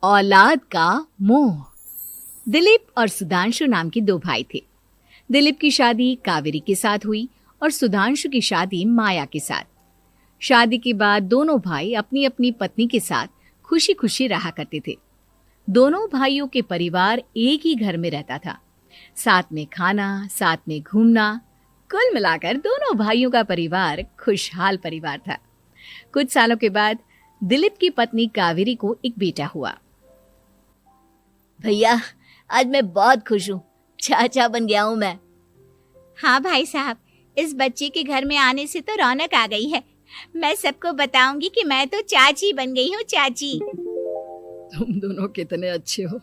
औलाद का मोह। दिलीप और सुधांशु नाम के दो भाई थे। दिलीप की शादी कावेरी के साथ हुई और सुधांशु की शादी माया के साथ। शादी के बाद दोनों भाई अपनी अपनी पत्नी के साथ खुशी खुशी रहा करते थे। दोनों भाइयों के परिवार एक ही घर में रहता था। साथ में खाना, साथ में घूमना, कुल मिलाकर दोनों भाइयों का परिवार खुशहाल परिवार था। कुछ सालों के बाद दिलीप की पत्नी कावेरी को एक बेटा हुआ। भैया, आज मैं बहुत खुश हूँ। चाचा बन गया हूँ मैं। हाँ भाई साहब, इस बच्चे के घर में आने से तो रौनक आ गई है। मैं सबको बताऊंगी कि मैं तो चाची बन गई हूँ, चाची। तुम दोनों कितने अच्छे हो।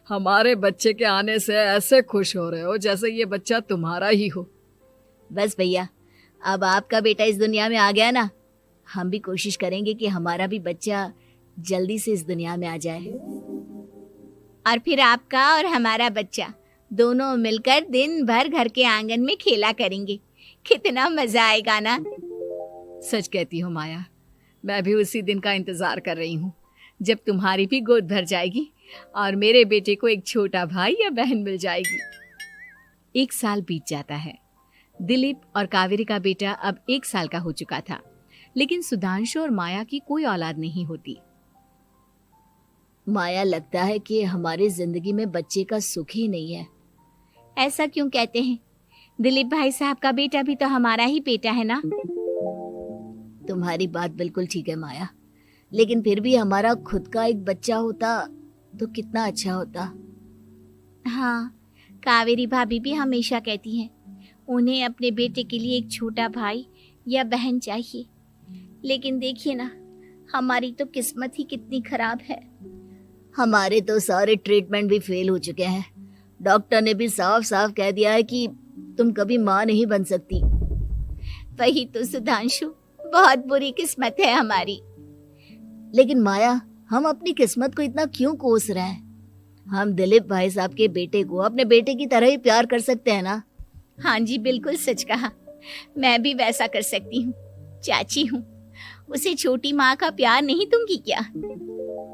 हमारे बच्चे के आने से ऐसे खुश हो रहे हो जैसे ये बच्चा तुम्हारा ही हो। बस भैया, अब आपका बेटा इस दुनिया में आ गया ना, हम भी कोशिश करेंगे कि हमारा भी बच्चा जल्दी से इस दुनिया में आ जाए। और फिर आपका और हमारा बच्चा दोनों मिलकर दिन भर घर के आंगन में खेला करेंगे। कितना मजा आएगा ना। सच कहती हूँ माया, मैं भी उसी दिन का इंतजार कर रही हूँ जब तुम्हारी भी गोद भर जाएगी और मेरे बेटे को एक छोटा भाई या बहन मिल जाएगी। 1 साल बीत जाता है। दिलीप और कावेरी का बेटा अब 1 साल का हो चुका था, लेकिन सुधांशु और माया की कोई औलाद नहीं होती। माया, लगता है कि हमारी जिंदगी में बच्चे का सुख ही नहीं है। ऐसा क्यों कहते हैं? दिलीप भाई साहब का बेटा भी तो हमारा ही बेटा है ना। तुम्हारी बात बिल्कुल ठीक है माया, लेकिन फिर भी हमारा खुद का एक बच्चा होता तो कितना अच्छा होता। हाँ, कावेरी भाभी भी हमेशा कहती हैं उन्हें अपने बेटे के लिए एक छोटा भाई या बहन चाहिए। लेकिन देखिए ना, हमारी तो किस्मत ही कितनी खराब है। हमारे तो सारे ट्रीटमेंट भी फेल हो चुके हैं। डॉक्टर ने भी साफ साफ कह दिया है कि तुम कभी माँ नहीं बन सकती। वही तो सुधांशु, बहुत बुरी किस्मत है हमारी। लेकिन माया, हम अपनी किस्मत को इतना क्यों कोस रहे हैं? हम दिलीप भाई साहब के बेटे को अपने बेटे की तरह ही प्यार कर सकते हैं ना। हाँ जी, बिल्कुल सच कहा। मैं भी वैसा कर सकती हूँ। चाची हूँ, उसे छोटी माँ का प्यार नहीं दूंगी क्या?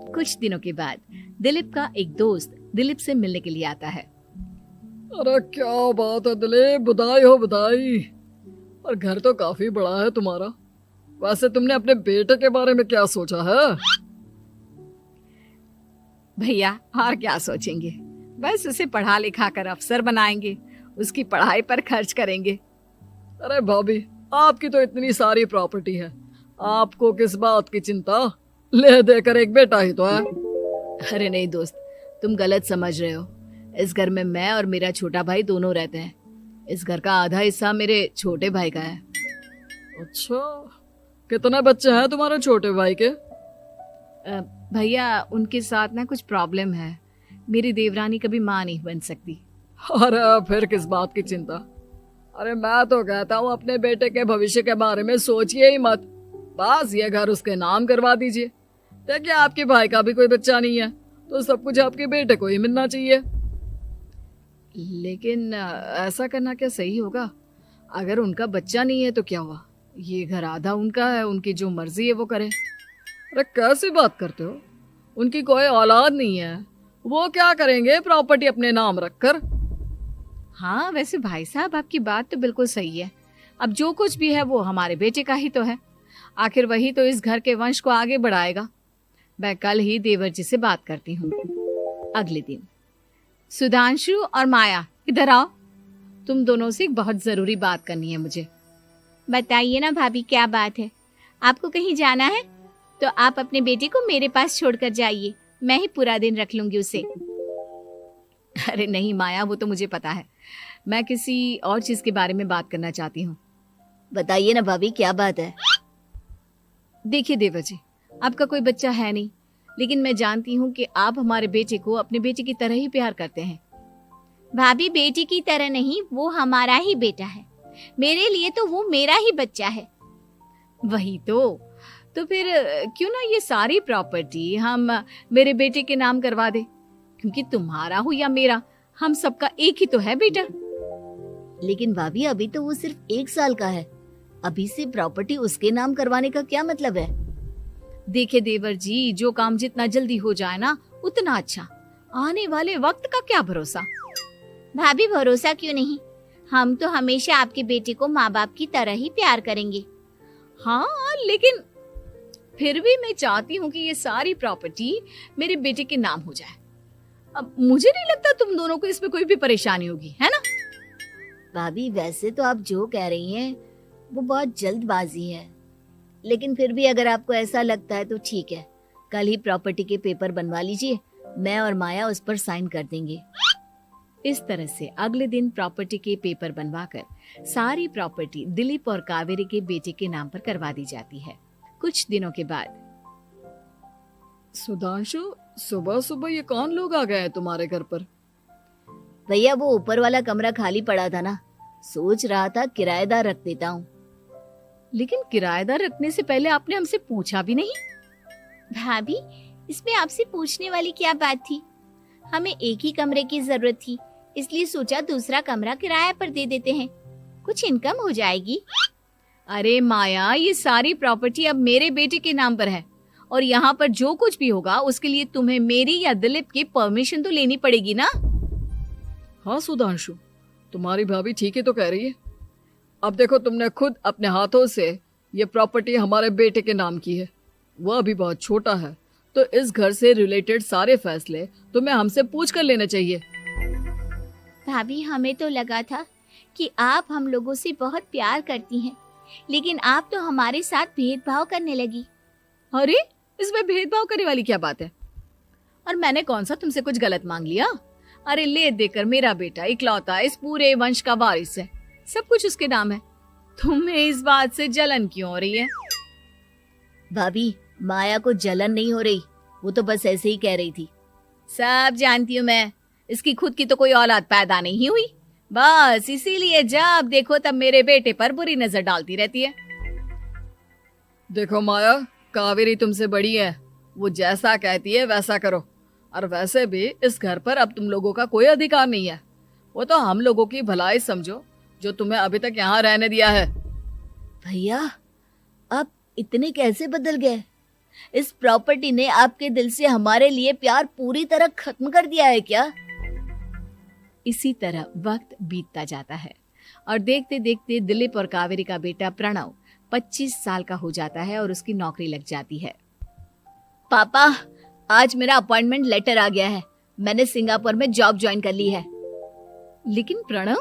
कुछ दिनों के बाद दिलीप का एक दोस्त दिलीप से मिलने के लिए आता है। अरे क्या बात है दिलीप, बधाई हो बधाई। और घर तो काफी बड़ा है तुम्हारा। वैसे तुमने अपने बेटे के बारे में क्या सोचा है? भैया, और क्या सोचेंगे, बस उसे पढ़ा लिखा कर अफसर बनाएंगे, उसकी पढ़ाई पर खर्च करेंगे। अरे भाभी, आपकी तो इतनी सारी प्रॉपर्टी है, आपको किस बात की चिंता? ले देकर एक बेटा ही तो है। अरे नहीं दोस्त, तुम गलत समझ रहे हो। इस घर में मैं और मेरा छोटा भाई दोनों रहते हैं। इस घर का आधा हिस्सा मेरे छोटे भाई का है। अच्छा, कितने बच्चे हैं तुम्हारे छोटे भाई के? भैया, उनके साथ ना कुछ प्रॉब्लम है। मेरी देवरानी कभी माँ नहीं बन सकती। अरे फिर किस बात की चिंता? अरे मैं तो कहता हूँ अपने बेटे के भविष्य के बारे में सोचिए ही मत। बस ये घर उसके नाम करवा दीजिए। देखिए, आपके भाई का भी कोई बच्चा नहीं है तो सब कुछ आपके बेटे को ही मिलना चाहिए। लेकिन ऐसा करना क्या सही होगा? अगर उनका बच्चा नहीं है तो क्या हुआ? ये घर आधा उनका है, उनकी जो मर्जी है वो करे। अरे कैसी बात करते हो? उनकी कोई औलाद नहीं है, वो क्या करेंगे प्रॉपर्टी अपने नाम रखकर? हाँ, वैसे भाई साहब, आपकी बात तो बिल्कुल सही है। अब जो कुछ भी है वो हमारे बेटे का ही तो है। आखिर वही तो इस घर के वंश को आगे बढ़ाएगा। मैं कल ही देवर जी से बात करती हूँ। अगले दिन सुधांशु और माया, इधर आओ। तुम दोनों से एक बहुत जरूरी बात करनी है मुझे। बताइए ना भाभी, क्या बात है? आपको कहीं जाना है तो आप अपने बेटे को मेरे पास छोड़कर जाइए। मैं ही पूरा दिन रख लूंगी उसे। अरे नहीं माया, वो तो मुझे पता है। मैं किसी और चीज के बारे में बात करना चाहती हूँ। बताइए ना भाभी, क्या बात है? देखिए देवर जी, आपका कोई बच्चा है नहीं, लेकिन मैं जानती हूँ कि आप हमारे बेटे को अपने बेटे की तरह ही प्यार करते हैं। भाभी, बेटी की तरह नहीं, वो हमारा ही बेटा है। मेरे लिए तो वो मेरा ही बच्चा है। वही तो फिर क्यों ना ये सारी प्रॉपर्टी हम मेरे बेटे के नाम करवा दे, क्योंकि तुम्हारा हो या मेरा, हम सबका एक ही तो है बेटा। लेकिन भाभी, अभी तो वो सिर्फ 1 साल का है। अभी से प्रॉपर्टी उसके नाम करवाने का क्या मतलब है? देखिए देवर जी, जो काम जितना जल्दी हो जाए ना, उतना अच्छा। आने वाले वक्त का क्या भरोसा। भाभी भरोसा क्यों नहीं, हम तो हमेशा आपके बेटे को माँ बाप की तरह ही प्यार करेंगे। हाँ, लेकिन फिर भी मैं चाहती हूँ कि ये सारी प्रॉपर्टी मेरे बेटे के नाम हो जाए। अब मुझे नहीं लगता तुम दोनों को इसमें कोई भी परेशानी होगी, है ना? भाभी वैसे तो आप जो कह रही हैं वो बहुत जल्दबाजी है, लेकिन फिर भी अगर आपको ऐसा लगता है तो ठीक है, कल ही प्रॉपर्टी के पेपर बनवा लीजिए, मैं और माया उस पर साइन कर देंगे। इस तरह से अगले दिन प्रॉपर्टी के पेपर बनवाकर सारी प्रॉपर्टी दिलीप और कावेरी के बेटे के नाम पर करवा दी जाती है। कुछ दिनों के बाद सुधांशु, सुबह सुबह ये कौन लोग आ गए हैं तुम्हारे घर पर? भैया वो ऊपर वाला कमरा खाली पड़ा था ना, सोच रहा था किराएदार रख देता हूँ। लेकिन किराएदार रखने से पहले आपने हमसे पूछा भी नहीं। भाभी इसमें आपसे पूछने वाली क्या बात थी, हमें एक ही कमरे की जरूरत थी, इसलिए सोचा दूसरा कमरा किराए पर दे देते हैं, कुछ इनकम हो जाएगी। अरे माया, ये सारी प्रॉपर्टी अब मेरे बेटे के नाम पर है और यहाँ पर जो कुछ भी होगा उसके लिए तुम्हें मेरी या दिलीप की परमिशन तो लेनी पड़ेगी ना। हाँ सुधांशु, तुम्हारी भाभी ठीक ही तो कह रही है। अब देखो, तुमने खुद अपने हाथों से ये प्रॉपर्टी हमारे बेटे के नाम की है, वह अभी बहुत छोटा है, तो इस घर से रिलेटेड सारे फैसले तुम्हें हमसे पूछ कर लेने चाहिए। भाभी हमें तो लगा था कि आप हम लोगों से बहुत प्यार करती हैं, लेकिन आप तो हमारे साथ भेदभाव करने लगी। अरे, इसमें भेदभाव करने वाली क्या बात है? और मैंने कौन सा तुमसे कुछ गलत मांग लिया? अरे ले देकर मेरा बेटा इकलौता इस पूरे वंश का वारिस है, सब कुछ उसके नाम है। तुम्हें इस बात से जलन क्यों हो रही है? भाभी माया को जलन नहीं हो रही, वो तो बस ऐसे ही कह रही थी। सब जानती हूँ मैं, इसकी खुद की तो कोई औलाद पैदा नहीं हुई, बस इसीलिए जब देखो तब मेरे बेटे पर बुरी नजर डालती रहती है। देखो माया, कावेरी तुमसे बड़ी है, वो जैसा कहती है वैसा करो। और वैसे भी इस घर पर अब तुम लोगों का कोई अधिकार नहीं है, वो तो हम लोगों की भलाई समझो जो तुम्हें अभी तक यहाँ रहने दिया है। भैया आप इतने कैसे बदल गए? इस प्रॉपर्टी ने आपके दिल से हमारे लिए प्यार पूरी तरह खत्म कर दिया है क्या? इसी तरह वक्त बीतता जाता है और देखते देखते दिलीप और कावेरी का बेटा प्रणव 25 साल का हो जाता है और उसकी नौकरी लग जाती है। पापा आज मेरा अपॉइंटमेंट लेटर आ गया है, मैंने सिंगापुर में जॉब ज्वाइन कर ली है। लेकिन प्रणव,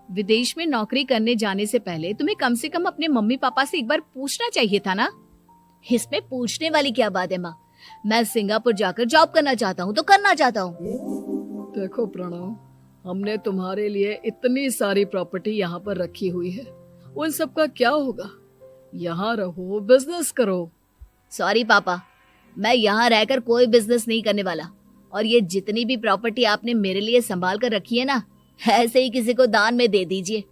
विदेश में नौकरी करने जाने से पहले तुम्हें कम से कम अपने मम्मी पापा से एक बार पूछना चाहिए था ना। इसमें पूछने वाली क्या बात है माँ, मैं सिंगापुर जाकर जॉब करना चाहता हूँ तो करना चाहता हूँ। देखो प्रणव, हमने तुम्हारे लिए इतनी सारी प्रॉपर्टी यहाँ पर रखी हुई है, उन सब का क्या होगा? यहाँ रहो, बिजनेस करो। सॉरी पापा, मैं यहाँ रहकर कोई बिजनेस नहीं करने वाला, और ये जितनी भी प्रॉपर्टी आपने मेरे लिए संभाल कर रखी है ना, ऐसे ही किसी को दान में दे दीजिए,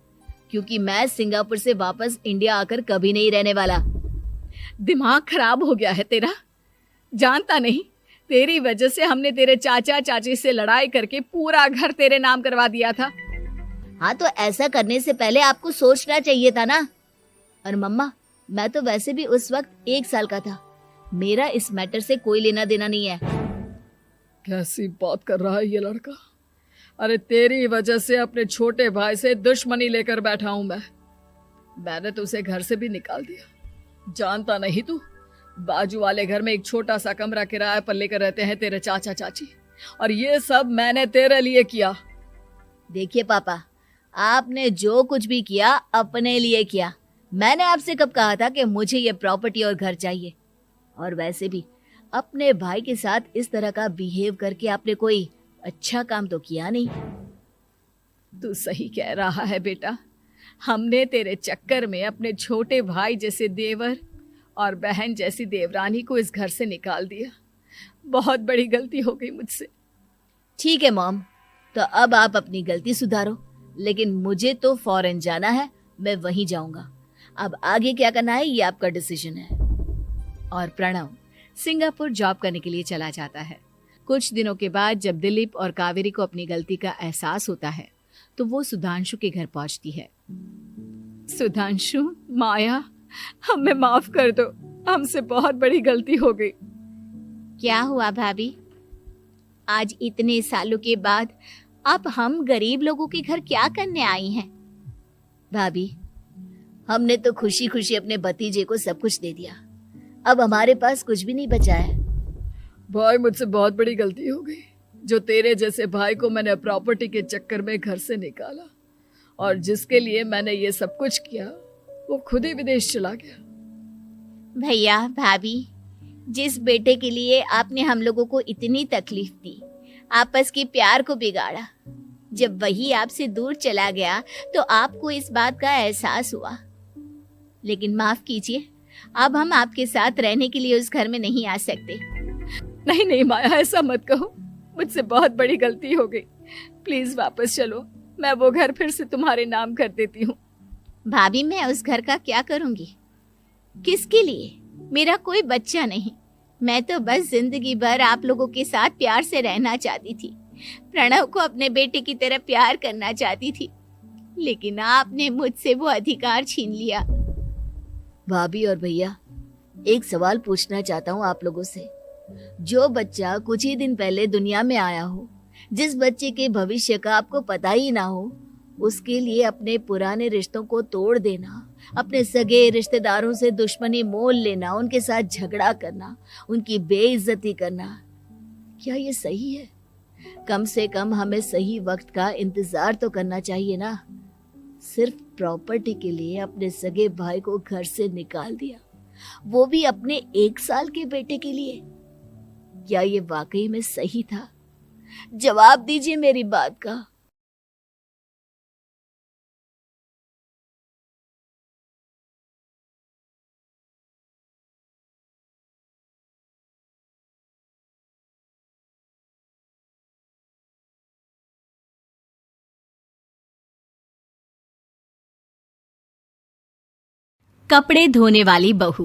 क्योंकि मैं सिंगापुर से वापस इंडिया आकर कभी नहीं रहने वाला। दिमाग खराब हो गया है तेरा, जानता नहीं तेरी वजह से हमने तेरे चाचा चाची से लड़ाई करके पूरा घर तेरे नाम करवा दिया था। हाँ तो ऐसा करने से पहले आपको सोचना चाहिए था ना। और मम्मा, मैं तो वैसे भी उस वक्त 1 साल का था, मेरा इस मैटर से कोई लेना देना नहीं है। कैसी बात कर रहा है ये लड़का? अरे तेरी वजह से अपने छोटे भाई से दुश्मनी लेकर बैठा हूं मैंने तो उसे घर से भी निकाल दिया। जानता नहीं तू, बाजू वाले घर में एक छोटा सा कमरा किराए पर लेकर रहते हैं तेरे चाचा चाची, और ये सब मैंने तेरे लिए किया। देखिए पापा, आपने जो कुछ भी किया अपने लिए किया। मैंने आपसे कब कहा था कि मुझे ये प्रॉपर्टी और घर चाहिए? और वैसे भी अपने भाई के साथ इस तरह का बिहेव करके आपने कोई अच्छा काम तो किया नहीं। तू सही कह रहा है बेटा, हमने तेरे चक्कर में अपने छोटे भाई जैसे देवर और बहन जैसी देवरानी को इस घर से निकाल दिया। बहुत बड़ी गलती हो गई मुझसे। ठीक है मॉम, तो अब आप अपनी गलती सुधारो, लेकिन मुझे तो फॉरेन जाना है, मैं वहीं जाऊंगा। अब आगे क्या करना है ये आपका डिसीजन है। और प्रणव सिंगापुर जॉब करने के लिए चला जाता है। कुछ दिनों के बाद जब दिलीप और कावेरी को अपनी गलती का एहसास होता है तो वो सुधांशु के घर पहुंचती है। सुधांशु, माया, हमें माफ कर दो, हमसे बहुत बड़ी गलती हो गई। क्या हुआ भाभी? आज इतने सालों के बाद अब हम गरीब लोगों के घर क्या करने आई हैं? भाभी, हमने तो खुशी खुशी अपने भतीजे को सब कुछ दे दिया, अब हमारे पास कुछ भी नहीं बचा है। भाई मुझसे बहुत बड़ी गलती हो गई, जो तेरे जैसे भाई को मैंने प्रॉपर्टी के चक्कर में घर से निकाला, और जिसके लिए मैंने ये सब कुछ किया वो खुद ही विदेश चला गया। भैया भाभी, जिस बेटे के लिए आपने हम लोगों को इतनी तकलीफ दी, आपस के प्यार को बिगाड़ा, जब वही आपसे दूर चला गया तो आपको इस बात का एहसास हुआ। लेकिन माफ कीजिए, अब हम आपके साथ रहने के लिए उस घर में नहीं आ सकते। नहीं नहीं माया, ऐसा मत कहो, मुझसे बहुत बड़ी गलती हो गई, प्लीज वापस चलो, मैं वो घर फिर से तुम्हारे नाम कर देती हूँ। भाभी, मैं उस घर का क्या करूंगी? किसके लिए? मेरा कोई बच्चा नहीं, मैं तो बस जिंदगी भर आप लोगों के साथ प्यार से रहना चाहती थी, प्रणव को अपने बेटे की तरह प्यार करना चाहती थी, लेकिन आपने मुझसे वो अधिकार छीन लिया। भाभी और भैया, एक सवाल पूछना चाहता हूँ आप लोगों से। जो बच्चा कुछ ही दिन पहले दुनिया में आया हो, जिस बच्चे के भविष्य का आपको पता ही ना हो, उसके लिए अपने पुराने रिश्तों को तोड़ देना, अपने सगे रिश्तेदारों से दुश्मनी मोल लेना, उनके साथ झगड़ा करना, उनकी बेइज्जती करना, क्या ये सही है? कम से कम हमें सही वक्त का इंतजार तो करना चाहिए ना। सिर्फ प्रॉपर्टी के लिए अपने सगे भाई को घर से निकाल दिया, वो भी अपने 1 साल के बेटे के लिए। क्या ये वाकई में सही था? जवाब दीजिए मेरी बात का। कपड़े धोने वाली बहू।